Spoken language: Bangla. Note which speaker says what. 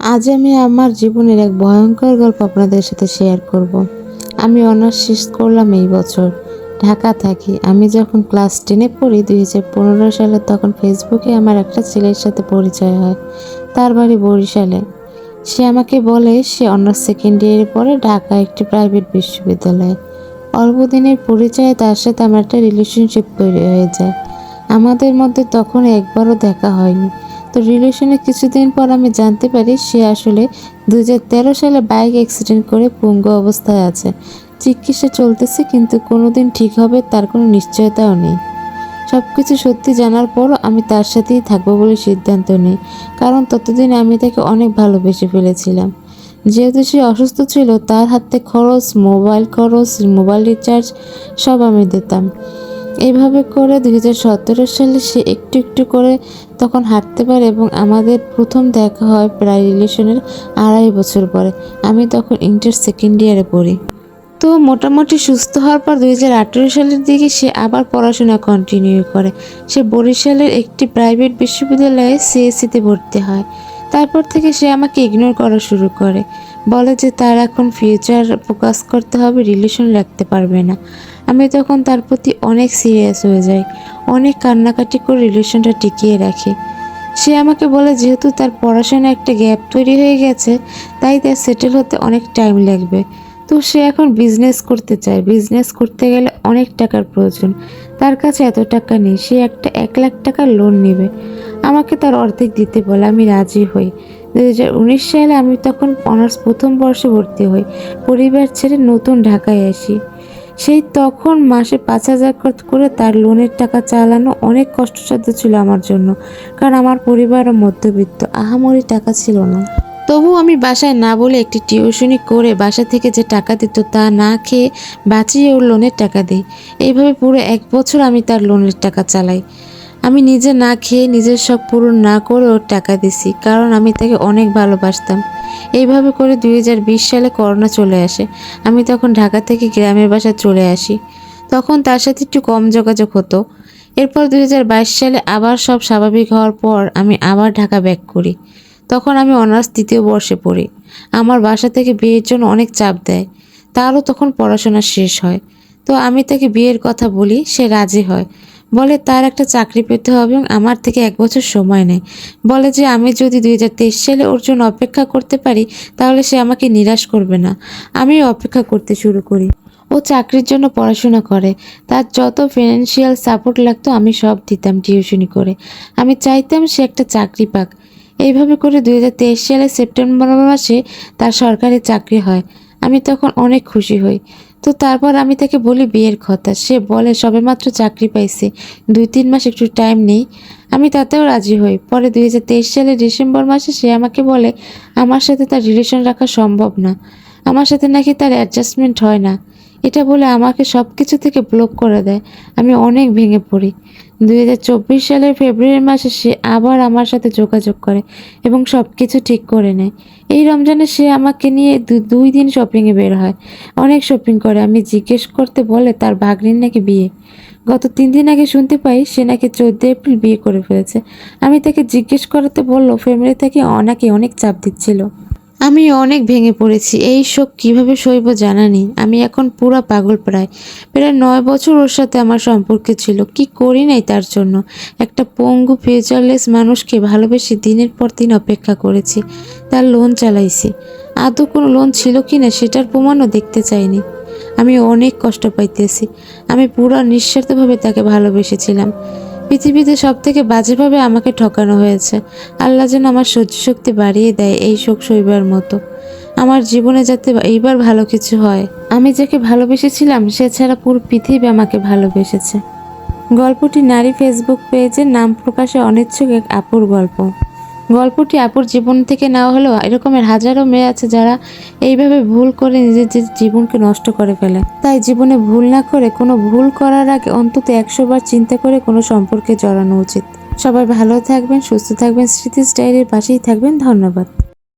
Speaker 1: আজ আমি আমার জীবনের এক ভয়ঙ্কর গল্প আপনাদের সাথে শেয়ার করব। আমি অনার্স শেষ করলাম এই বছর। ঢাকা থাকি। আমি যখন ক্লাস 10-এ পড়ি 2015 সালে, তখন ফেসবুকে আমার একটা ছেলের সাথে পরিচয় হয়। তার বাড়ি বরিশালে। সে আমাকে বলে সে অনার্স সেকেন্ড ইয়ারে পড়ে ঢাকা একটি প্রাইভেট বিশ্ববিদ্যালয়ে। অল্প দিনের পরিচয়ে তার সাথে আমার একটা রিলেশনশিপ তৈরি হয়ে যায়। আমাদের মধ্যে তখন একবারও দেখা হয়নি। তো রিলেশনের কিছুদিন পর আমি জানতে পারি সে আসলে 2013 সালে বাইক অ্যাক্সিডেন্ট করে পঙ্গু অবস্থায় আছে। চিকিৎসা চলতেছে, কিন্তু কোনোদিন ঠিক হবে তার কোনো নিশ্চয়তাও নেই। সব কিছু সত্যি জানার পরও আমি তার সাথেই থাকবো বলে সিদ্ধান্ত নিই, কারণ ততদিন আমি তাকে অনেক ভালোবেসে ফেলেছিলাম। যেহেতু সে অসুস্থ ছিল, তার হাতে খরচ, মোবাইল রিচার্জ সব আমি দিতাম। এইভাবে করে 2017 সালে সে একটু একটু করে তখন হাঁটতে পারে এবং আমাদের প্রথম দেখা হয় প্রায় রিলেশনের 2.5 বছর পরে। আমি তখন ইন্টার সেকেন্ড ইয়ারে পড়ি। তো মোটামুটি সুস্থ হওয়ার পর 2018 সালের দিকে সে আবার পড়াশোনা কন্টিনিউ করে। সে বরিশালের একটি প্রাইভেট বিশ্ববিদ্যালয়ে সিএসসিতে ভর্তি হয়। তারপর থেকে সে আমাকে ইগনোর করা শুরু করে, বলে যে তার এখন ফিউচার ফোকাস করতে হবে, রিলেশন রাখতে পারবে না। আমি তখন তার প্রতি অনেক সিরিয়াস হয়ে যাই, অনেক কান্নাকাটি করে রিলেশনটা টিকিয়ে রাখি। সে আমাকে বলে যেহেতু তার পড়াশোনা একটা গ্যাপ তৈরি হয়ে গেছে, তাই তার সেটেল হতে অনেক টাইম লাগবে। তো সে এখন বিজনেস করতে চায়। বিজনেস করতে গেলে অনেক টাকার প্রয়োজন। তার কাছে এত টাকা নেই। সে একটা 1 লাখ টাকার লোন নেবে। আমাকে তার অর্ধেক দিতে বলে। আমি রাজি হই। 2019 সালে আমি তখন অনার্স প্রথম বর্ষে ভর্তি হই। পরিবার ছেড়ে নতুন ঢাকায় আসি। সেই তখন মাসে 5,000 করে তার লোনের টাকা চালানো অনেক কষ্টসাধ্য ছিল আমার জন্য, কারণ আমার পরিবারও মধ্যবিত্ত, আহামরি টাকা ছিল না। তবু আমি বাসায় না বলে একটি টিউশনি করে বাসা থেকে যে টাকা দিত তা না খেয়ে বাঁচিয়ে ওর লোনের টাকা দিই। এইভাবে পুরো 1 বছর আমি তার লোনের টাকা চালাই। আমি নিজে না খেয়ে, নিজের শখ পূরণ না করে ওর টাকা দিছি, কারণ আমি তাকে অনেক ভালোবাসতাম। এইভাবে করে 2020 সালে করোনা চলে আসে। আমি তখন ঢাকা থেকে গ্রামের বাসায় চলে আসি। তখন তার সাথে একটু কম যোগাযোগ হতো। এরপর 2022 সালে আবার সব স্বাভাবিক হওয়ার পর আমি আবার ঢাকা ব্যাক করি। তখন আমি অনার্স 3য় বর্ষে পড়ি। আমার বাসা থেকে বিয়ের জন্য অনেক চাপ দেয়। তারও তখন পড়াশোনা শেষ হয়। তো আমি তাকে বিয়ের কথা বলি, সে রাজি হয়। বলে তার একটা চাকরি পেতে হবে এবং আমার থেকে 1 বছর সময় নেয়। বলে যে আমি যদি 2023 সালে ওর জন্য অপেক্ষা করতে পারি, তাহলে সে আমাকে নিরাশ করবে না। আমিও অপেক্ষা করতে শুরু করি। ও চাকরির জন্য পড়াশোনা করে। তার যত ফিনান্সিয়াল সাপোর্ট লাগতো আমি সব দিতাম টিউশনি করে। আমি চাইতাম সে একটা চাকরি পাক। এইভাবে করে 2023 সালে সেপ্টেম্বর মাসে তার সরকারি চাকরি হয়। আমি তখন অনেক খুশি হই। তো তারপর আমি তাকে বলি বিয়ের কথা। সে বলে সবেমাত্র চাকরি পাইছে, 2-3 মাস একটু টাইম নেই। আমি তাতেও রাজি হই। পরে 2023 সালের ডিসেম্বর মাসে সে আমাকে বলে আমার সাথে তার রিলেশন রাখা সম্ভব না। আমার সাথে নাকি তার অ্যাডজাস্টমেন্ট হয় না। এটা বলে আমাকে সব কিছু থেকে ব্লক করে দেয়। আমি অনেক ভেঙে পড়ি। 2024 সালের ফেব্রুয়ারি মাসে সে আবার আমার সাথে যোগাযোগ করে এবং সব কিছু ঠিক করে নেয়। এই রমজানে সে আমাকে নিয়ে 2 দিন শপিংয়ে বের হয়। অনেক শপিং করে। আমি জিজ্ঞেস করতে বলে তার ভাগ্নির নাকি বিয়ে। গত 3 দিন আগে শুনতে পাই সে নাকি 14 এপ্রিল বিয়ে করে ফেলেছে। আমি তাকে জিজ্ঞেস করাতে বলল ফ্যামিলি থেকে অনেক চাপ দিচ্ছিল। আমি অনেক ভেঙে পড়েছি। এই শোক কিভাবে সইব জানা নেই। আমি এখন পুরা পাগল। প্রায় 9 বছর ওর সাথে আমার সম্পর্ক ছিল। কি করি নাই তার জন্য। একটা পঙ্গু ফিউচারলেস মানুষকে ভালোবেসে দিনের পর দিন অপেক্ষা করেছি। তার লোন চালাইছি। আদৌ কোনো লোন ছিল কি না সেটার প্রমাণও দেখতে চাইনি। আমি অনেক কষ্ট পাইতেছি। আমি পুরা নিঃস্বার্থভাবে তাকে ভালোবেসেছিলাম। পৃথিবীতে সবথেকে বাজেভাবে আমাকে ঠকানো হয়েছে। আল্লাহ যেন আমার সহ্য শক্তি বাড়িয়ে দেয় এই শোক সইবার মতো। আমার জীবনে যাতে এইবার ভালো কিছু হয়। আমি যাকে ভালোবেসেছিলাম সে ছাড়া পুরো পৃথিবী আমাকে ভালোবেসেছে। গল্পটি নারী ফেসবুক পেজে নাম প্রকাশে অনিচ্ছুক এক আপুর গল্প। গল্পটি আপুর জীবন থেকে নেওয়া হলেও এরকমের হাজারো মেয়ে আছে যারা এইভাবে ভুল করে নিজের জীবনকে নষ্ট করে ফেলে। তাই জীবনে ভুল না করে, কোনো ভুল করার আগে অন্তত 100 বার চিন্তা করে কোনো সম্পর্কে জড়ানো উচিত। সবাই ভালো থাকবেন, সুস্থ থাকবেন, স্মৃতিস ডায়েরির পাশেই থাকবেন। ধন্যবাদ।